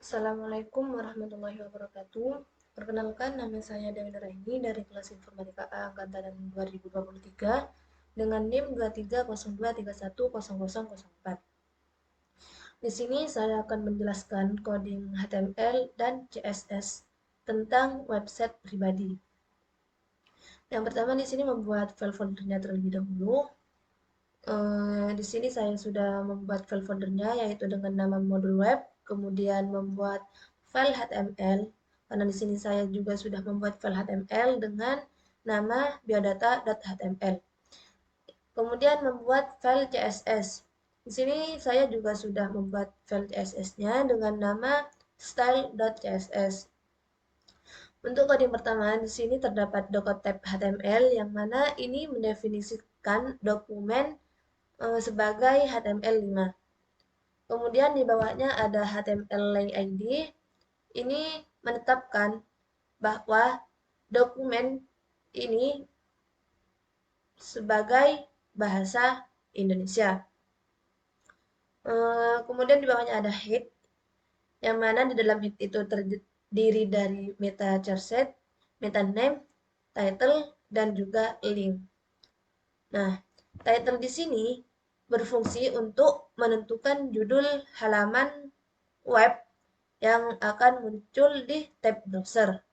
Assalamualaikum warahmatullahi wabarakatuh. Perkenalkan, nama saya Dewi Nuraini dari kelas Informatika A angkatan 2023 dengan NIM 2302310004. Di sini saya akan menjelaskan coding HTML dan CSS tentang website pribadi. Yang pertama di sini membuat file foldernya terlebih dahulu. Di sini saya sudah membuat file foldernya yaitu dengan nama modul web, kemudian membuat file HTML, karena di sini saya juga sudah membuat file HTML dengan nama biodata.html. Kemudian membuat file CSS. Di sini saya juga sudah membuat file CSS-nya dengan nama style.css. Untuk coding pertama, di sini terdapat doc.type HTML yang mana ini mendefinisikan dokumen sebagai HTML5. Kemudian di bawahnya ada HTML link ID. Ini menetapkan bahwa dokumen ini sebagai bahasa Indonesia. Kemudian di bawahnya ada head, yang mana di dalam head itu terdiri dari meta charset, meta name, title, dan juga link. Nah, title di sini berfungsi untuk menentukan judul halaman web yang akan muncul di tab browser.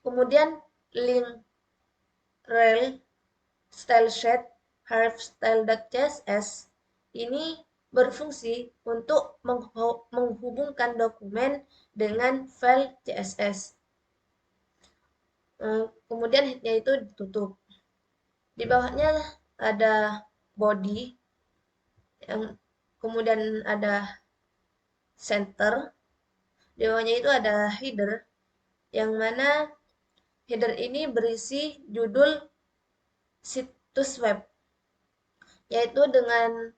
Kemudian link rel style sheet href style.css ini berfungsi untuk menghubungkan dokumen dengan file CSS. Kemudian headnya itu ditutup. Di bawahnya ada body, yang kemudian ada center. Di bawahnya itu ada header, yang mana header ini berisi judul situs web, yaitu dengan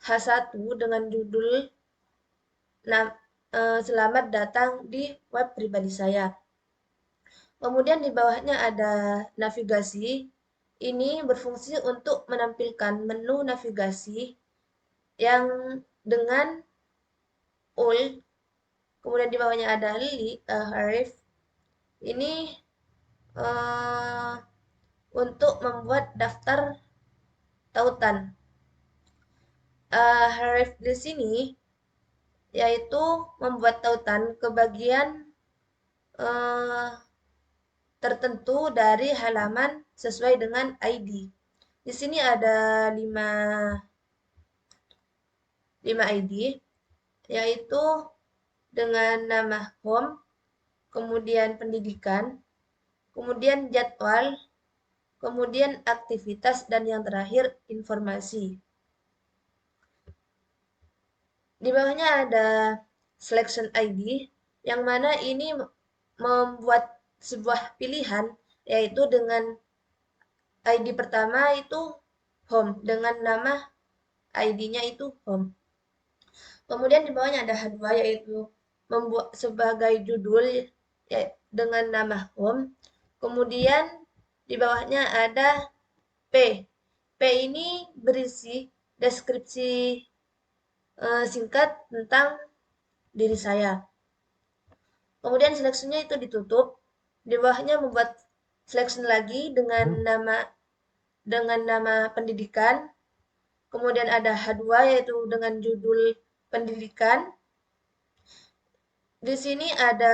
H1 dengan judul selamat datang di web pribadi saya. Kemudian di bawahnya ada navigasi. Ini berfungsi untuk menampilkan menu navigasi yang dengan all. Kemudian di bawahnya ada href. Ini untuk membuat daftar tautan. Href di sini yaitu membuat tautan ke bagian tertentu dari halaman sesuai dengan ID. Di sini ada 5 ID, yaitu dengan nama home, kemudian pendidikan, kemudian jadwal, kemudian aktivitas, dan yang terakhir informasi. Di bawahnya ada selection ID, yang mana ini membuat sebuah pilihan, yaitu dengan ID pertama itu home, dengan nama ID-nya itu home. Kemudian di bawahnya ada H2, yaitu membuat sebagai judul ya, dengan nama home. Kemudian di bawahnya ada P. P ini berisi deskripsi singkat tentang diri saya. Kemudian seleksinya itu ditutup. Di bawahnya membuat selection lagi dengan nama pendidikan. Kemudian ada H2 yaitu dengan judul pendidikan. Di sini ada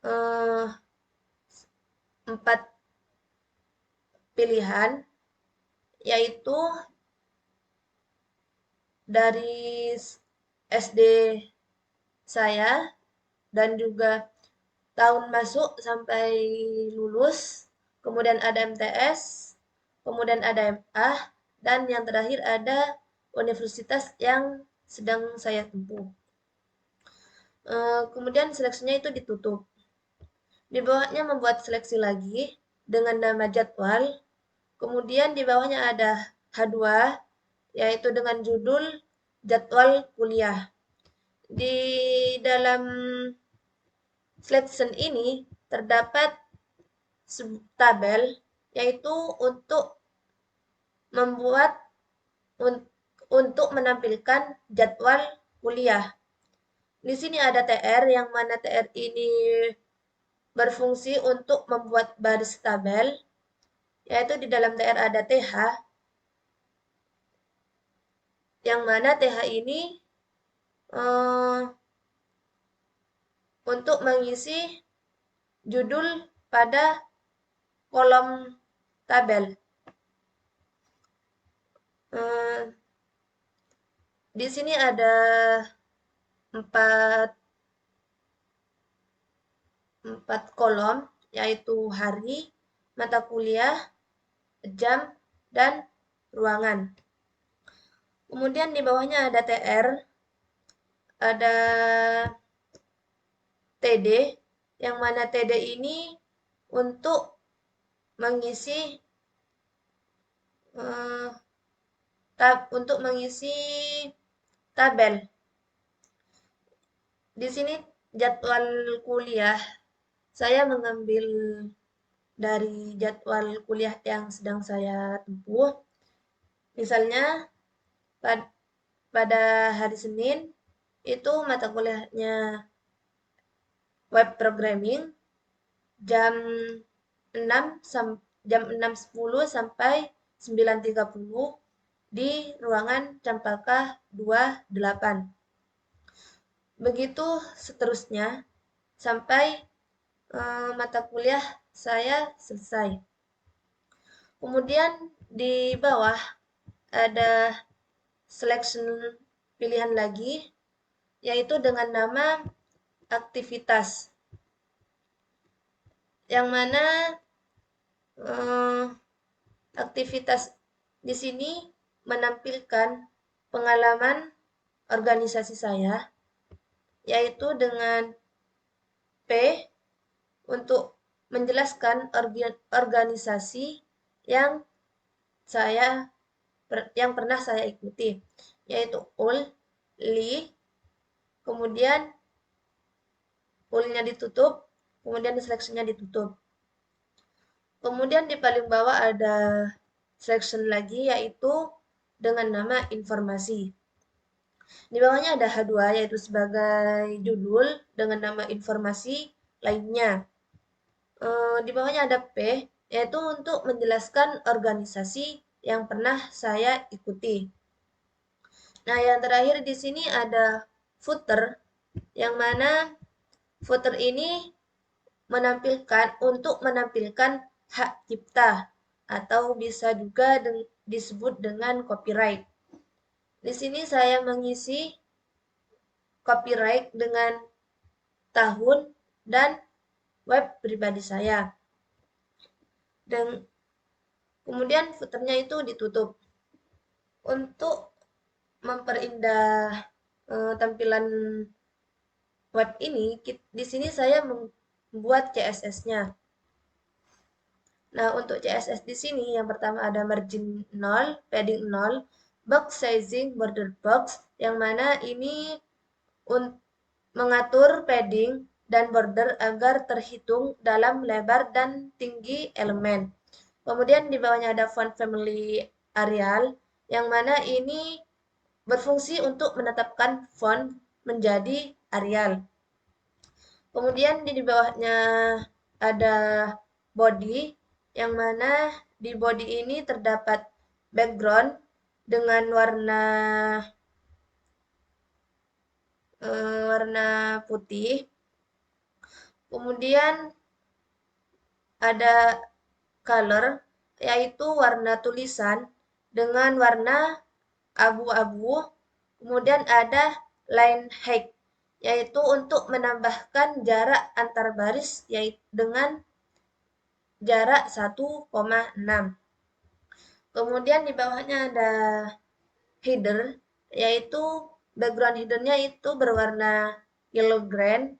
4 pilihan, yaitu dari SD saya dan juga tahun masuk sampai lulus, kemudian ada MTS, kemudian ada MA, dan yang terakhir ada universitas yang sedang saya tempuh. Kemudian seleksinya itu ditutup. Di bawahnya membuat seleksi lagi dengan nama jadwal. Kemudian di bawahnya ada H2, yaitu dengan judul jadwal kuliah. Di dalam selection ini terdapat tabel, yaitu untuk menampilkan jadwal kuliah. Di sini ada TR, yang mana TR ini berfungsi untuk membuat baris tabel, yaitu di dalam TR ada TH, yang mana TH ini eh, untuk mengisi judul pada kolom tabel. Di sini ada empat kolom, yaitu hari, mata kuliah, jam, dan ruangan. Kemudian di bawahnya ada TR, ada TD, yang mana TD ini untuk mengisi untuk mengisi tabel. Di sini jadwal kuliah, saya mengambil dari jadwal kuliah yang sedang saya tempuh. Misalnya pada hari Senin itu mata kuliahnya web programming jam 6.10 sampai 9.30 di ruangan Cempaka 28. Begitu seterusnya sampai mata kuliah saya selesai. Kemudian di bawah ada selection pilihan lagi, yaitu dengan nama aktivitas, yang mana aktivitas di sini menampilkan pengalaman organisasi saya, yaitu dengan P untuk menjelaskan organisasi yang pernah saya ikuti, yaitu UL, LI, kemudian UL-nya ditutup, kemudian seleksinya ditutup. Kemudian di paling bawah ada selection lagi, yaitu dengan nama informasi. Di bawahnya ada H2, yaitu sebagai judul dengan nama informasi lainnya. Di bawahnya ada P, yaitu untuk menjelaskan organisasi yang pernah saya ikuti. Nah, yang terakhir di sini ada footer, yang mana footer ini menampilkan hak cipta atau bisa juga disebut dengan copyright. Di sini saya mengisi copyright dengan tahun dan web pribadi saya. Dan kemudian footernya itu ditutup. Untuk memperindah tampilan web ini, di sini saya membuat CSS-nya. Nah, untuk CSS di sini yang pertama ada margin 0, padding 0, box sizing, border box, yang mana ini mengatur padding dan border agar terhitung dalam lebar dan tinggi elemen. Kemudian di bawahnya ada font family Arial, yang mana ini berfungsi untuk menetapkan font menjadi Arial. Kemudian di bawahnya ada body, yang mana di body ini terdapat background dengan warna putih. Kemudian ada color, yaitu warna tulisan dengan warna abu-abu. Kemudian ada line height, yaitu untuk menambahkan jarak antar baris yaitu dengan jarak 1,6. Kemudian di bawahnya ada header, yaitu background headernya itu berwarna yellow green.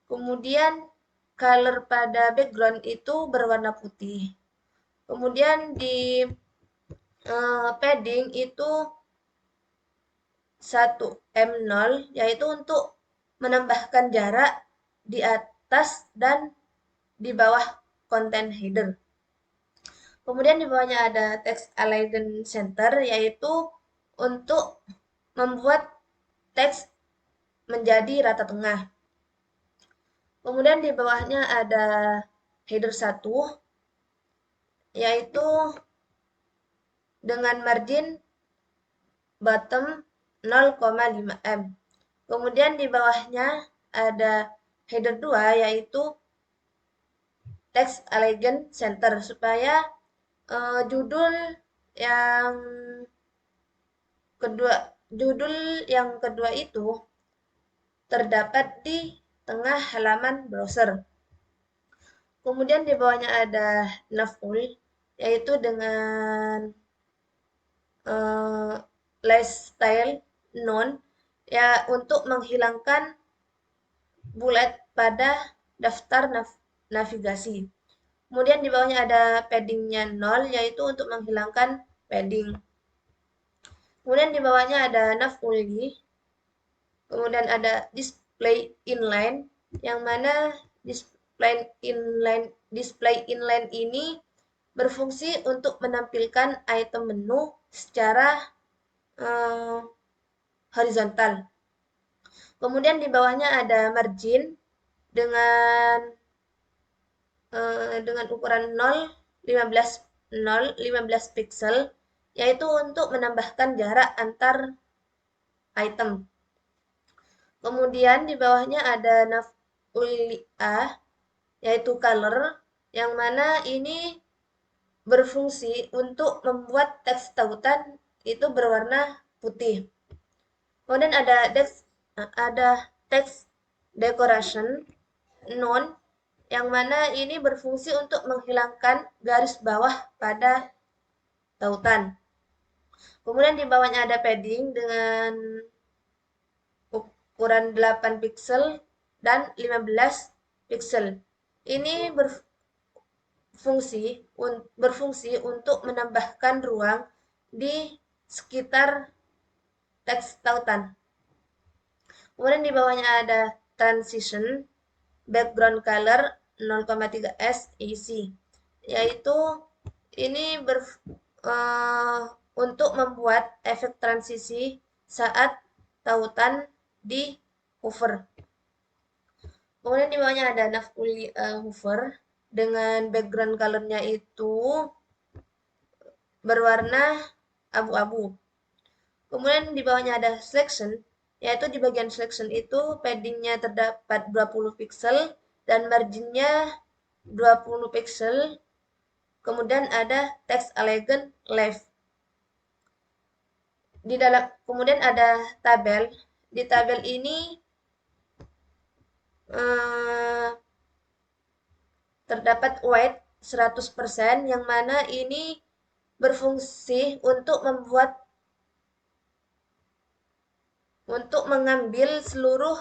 Kemudian color pada background itu berwarna putih. Kemudian di padding itu 1M0, yaitu untuk menambahkan jarak di atas dan di bawah konten header. Kemudian di bawahnya ada text alignment center, yaitu untuk membuat teks menjadi rata tengah. Kemudian di bawahnya ada header 1, yaitu dengan margin bottom 0,5 m. Kemudian di bawahnya ada header 2, yaitu text elegant center, supaya judul yang kedua itu terdapat di tengah halaman browser. Kemudian di bawahnya ada navul, yaitu dengan lifestyle none, ya, untuk menghilangkan bullet pada daftar navigasi. Kemudian di bawahnya ada paddingnya 0, yaitu untuk menghilangkan padding. Kemudian di bawahnya ada navuli. Kemudian ada display inline, yang mana display inline ini berfungsi untuk menampilkan item menu secara horizontal. Kemudian di bawahnya ada margin dengan ukuran 15 pixel, yaitu untuk menambahkan jarak antar item. Kemudian di bawahnya ada navula, yaitu color, yang mana ini berfungsi untuk membuat teks tautan itu berwarna putih. Kemudian ada text decoration none, yang mana ini berfungsi untuk menghilangkan garis bawah pada tautan. Kemudian di bawahnya ada padding dengan ukuran 8 pixel dan 15 pixel. Ini berfungsi untuk menambahkan ruang di sekitar teks tautan. Kemudian di bawahnya ada transition background color 0,3 SEC, yaitu ini untuk membuat efek transisi saat tautan di hover. Kemudian di bawahnya ada navuli hover dengan background colornya itu berwarna abu-abu. Kemudian di bawahnya ada selection, yaitu di bagian selection itu paddingnya terdapat 20 pixel dan marginnya 20 pixel. Kemudian ada text elegant left. Kemudian ada tabel. Di tabel ini terdapat weight 100%, yang mana ini berfungsi untuk mengambil seluruh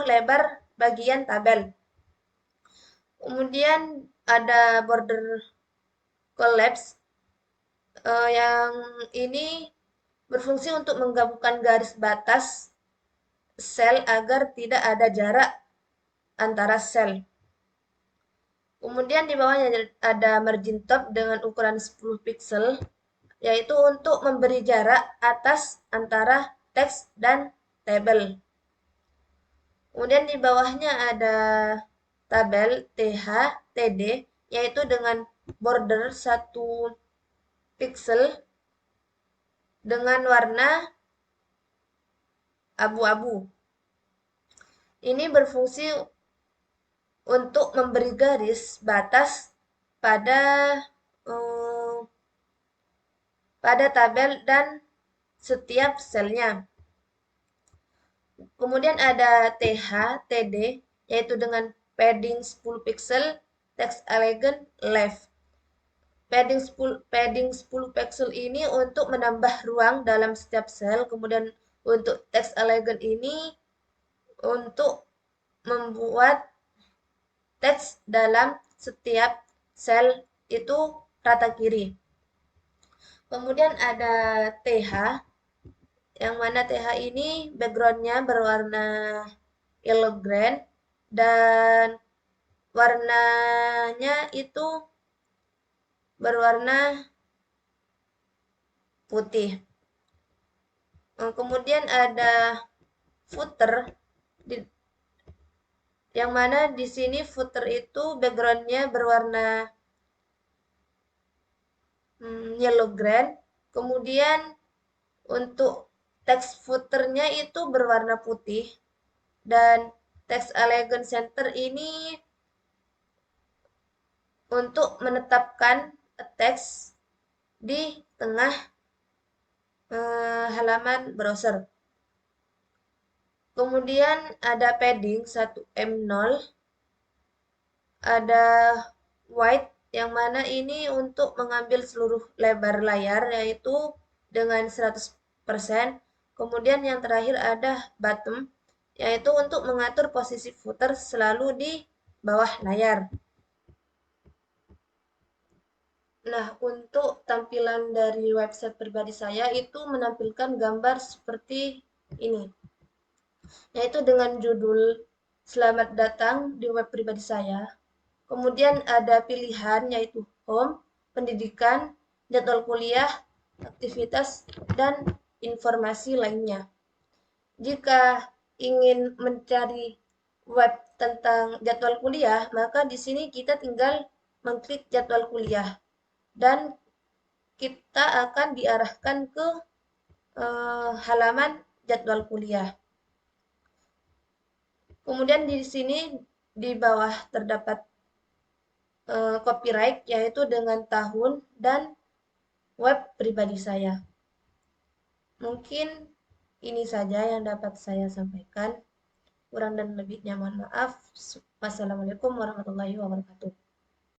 lebar bagian tabel. Kemudian ada border collapse, yang ini berfungsi untuk menggabungkan garis batas sel agar tidak ada jarak antara sel. Kemudian di bawahnya ada margin top dengan ukuran 10 pixel, yaitu untuk memberi jarak atas antara teks dan tabel. Kemudian di bawahnya ada tabel TH, TD, yaitu dengan border 1 pixel dengan warna abu-abu. Ini berfungsi untuk memberi garis batas pada tabel dan setiap selnya. Kemudian ada TH, TD, yaitu dengan padding 10 pixel, text elegant left. Padding 10 pixel ini untuk menambah ruang dalam setiap sel. Kemudian untuk text elegant ini untuk membuat teks dalam setiap sel itu rata kiri. Kemudian ada TH, yang mana TH ini backgroundnya berwarna yellow green dan warnanya itu berwarna putih. Kemudian ada footer, yang mana di sini footer itu backgroundnya berwarna yellow grand. Kemudian untuk teks footernya itu berwarna putih, dan teks elegant center ini untuk menetapkan teks di tengah halaman browser. Kemudian ada padding 1M0, ada white yang mana ini untuk mengambil seluruh lebar layar yaitu dengan 100%. Kemudian yang terakhir ada bottom yaitu untuk mengatur posisi footer selalu di bawah layar. Nah, untuk tampilan dari website pribadi saya itu menampilkan gambar seperti ini, yaitu dengan judul "Selamat datang di web pribadi saya". Kemudian ada pilihan yaitu home, pendidikan, jadwal kuliah, aktivitas, dan informasi lainnya. Jika ingin mencari web tentang jadwal kuliah, maka di sini kita tinggal mengklik jadwal kuliah dan kita akan diarahkan ke halaman jadwal kuliah. Kemudian di sini di bawah terdapat copyright yaitu dengan tahun dan web pribadi saya. Mungkin ini saja yang dapat saya sampaikan. Kurang dan lebihnya mohon maaf. Wassalamualaikum warahmatullahi wabarakatuh.